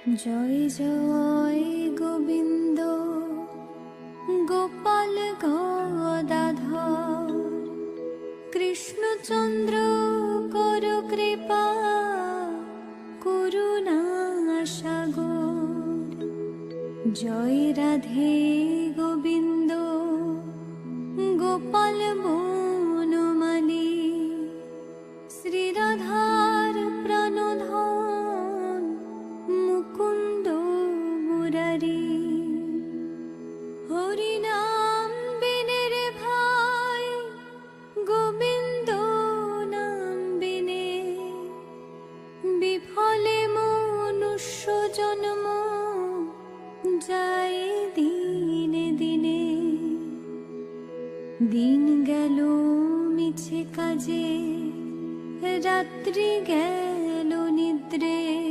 জয় জয় গোবিন্দ গোপাল গদাধর কৃষ্ণচন্দ্র কর কৃপা করুণা সাগর। জয় রাধে গোবিন্দ গোপাল বনমালী শ্রীরাধার প্রাণধন মুকুন্দ মুরারি। হরিনাম বিনে রে ভাই গোবিন্দ নাম বিনে বিফলে মনুষ্য জন্ম যায় দিনে দিনে। দিন গেল মিছে কাজে রাত্রি গেল নিদ্রে